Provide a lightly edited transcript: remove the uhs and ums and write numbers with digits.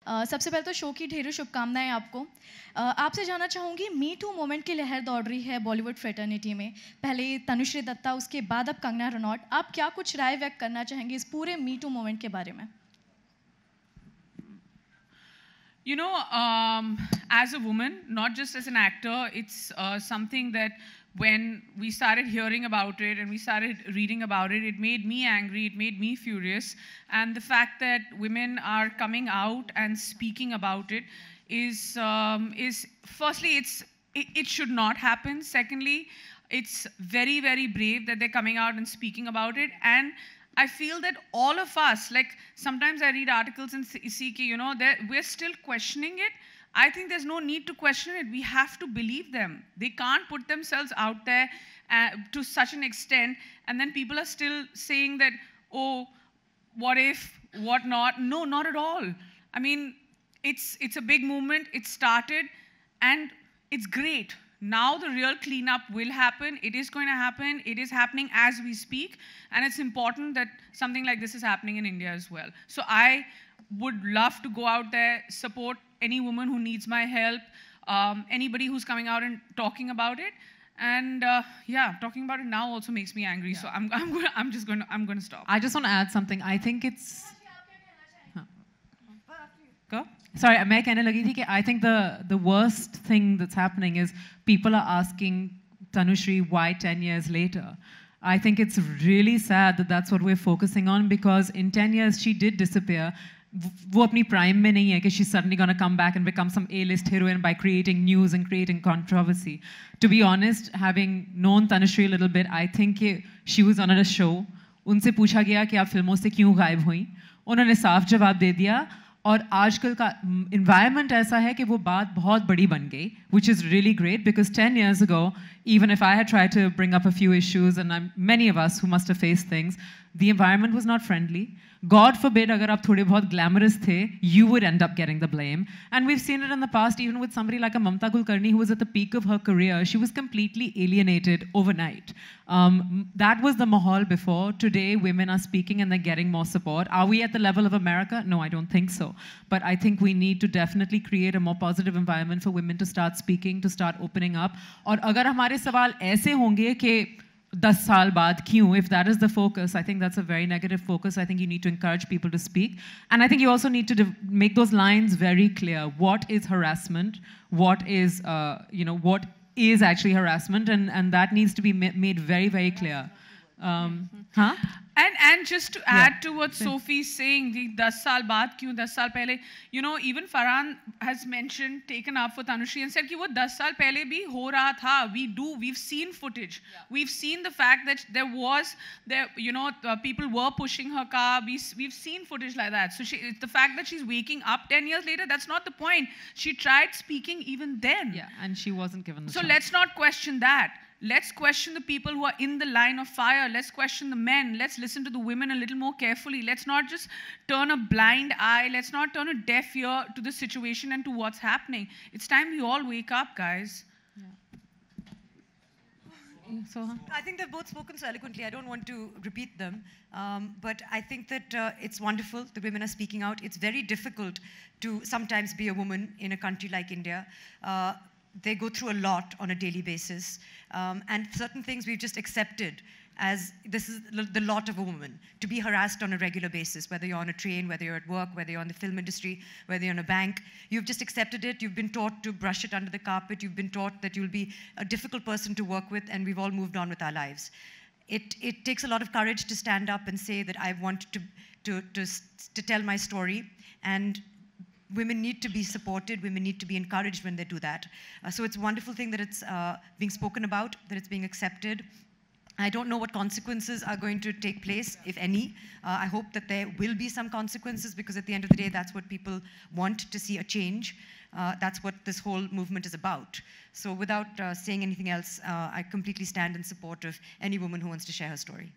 सबसे पहले तो शो की ढेरों शुभकामनाएं आपको। आपसे जानना चाहूँगी, मी टू मूवमेंट की लहर दौड़ रही है बॉलीवुड फ्रेटर्निटी में। पहले तनुश्री दत्ता, उसके बाद अब कंगना रनौत। आप क्या कुछ राय व्यक्त करना चाहेंगे इस पूरे मी टू मूवमेंट के बारे में? You know, as a woman, not just as an actor, it's something that when we started hearing about it and we started reading about it, it made me angry, it made me furious. And the fact that women are coming out and speaking about it is firstly, it should not happen. Secondly, it's very, very brave that they're coming out and speaking about it. And I feel that all of us, like sometimes I read articles and see, you know, we're still questioning it. I think there's no need to question it. We have to believe them. They can't put themselves out there to such an extent, and then people are still saying that, oh, what if, what not? No, not at all. I mean, it's a big movement. It started, and it's great. Now the real cleanup will happen. It is going to happen. It is happening as we speak. And it's important that something like this is happening in India as well. So I would love to go out there, support any woman who needs my help, anybody who's coming out and talking about it. And yeah, talking about it now also makes me angry. Yeah. So I'm going to stop. I just want to add something. I think it's... Go. Sorry, मैं कहने लगी थी कि I think the worst thing that's happening is people are asking Tanushree why 10 years later. I think it's really sad that that's what we're focusing on, because in 10 years she did disappear. वो अपनी prime में नहीं है कि she's suddenly going to come back and become some A-list heroine by creating news and creating controversy. To be honest, having known Tanushree a little bit, I think she was on a show. उनसे पूछा गया कि आप फिल्मों से क्यों गायब हुई? उन्होंने साफ जवाब दे दिया. और आजकल का environment ऐसा है कि वो बात बहुत बड़ी बन गई, which is really great, because 10 years ago, even if I had tried to bring up a few issues, and many of us who must have faced things, the environment was not friendly. God forbid, agar aap thode bahut glamorous the, you would end up getting the blame. And we've seen it in the past, even with somebody like a Mamta Kulkarni, who was at the peak of her career. She was completely alienated overnight. That was the mahal before. Today, women are speaking and they're getting more support. Are we at the level of America? No, I don't think so. But I think we need to definitely create a more positive environment for women to start speaking, to start opening up. Aur agar hamare sawal aise honge ke 10 saal baad kyun, if that is the focus, I think that's a very negative focus. I think you need to encourage people to speak. And I think you also need to make those lines very clear. What is harassment? What is, what is actually harassment? And that needs to be made very, very clear. And just to add to what Sophie's saying, the 10 saal baad kyun, 10 saal pehle, you know, even Farhan has mentioned, taken up for Tanushree and said ki wo 10 saal pehle bhi ho raha tha. We've seen footage. Yeah. We've seen the fact that people were pushing her car. We've seen footage like that. So the fact that she's waking up 10 years later, that's not the point. She tried speaking even then. Yeah, and she wasn't given the chance. So let's not question that. Let's question the people who are in the line of fire. Let's question the men. Let's listen to the women a little more carefully. Let's not just turn a blind eye. Let's not turn a deaf ear to the situation and to what's happening. It's time we all wake up, guys. Yeah. So, I think they've both spoken so eloquently. I don't want to repeat them. But I think that it's wonderful the women are speaking out. It's very difficult to sometimes be a woman in a country like India. They go through a lot on a daily basis. And certain things we've just accepted as this is the lot of a woman, to be harassed on a regular basis, whether you're on a train, whether you're at work, whether you're in the film industry, whether you're in a bank. You've just accepted it. You've been taught to brush it under the carpet. You've been taught that you'll be a difficult person to work with, and we've all moved on with our lives. It takes a lot of courage to stand up and say that I want to tell my story, and women need to be supported, women need to be encouraged when they do that. So it's a wonderful thing that it's being spoken about, that it's being accepted. I don't know what consequences are going to take place, if any. I hope that there will be some consequences, because at the end of the day, that's what people want to see, a change. That's what this whole movement is about. So without saying anything else, I completely stand in support of any woman who wants to share her story.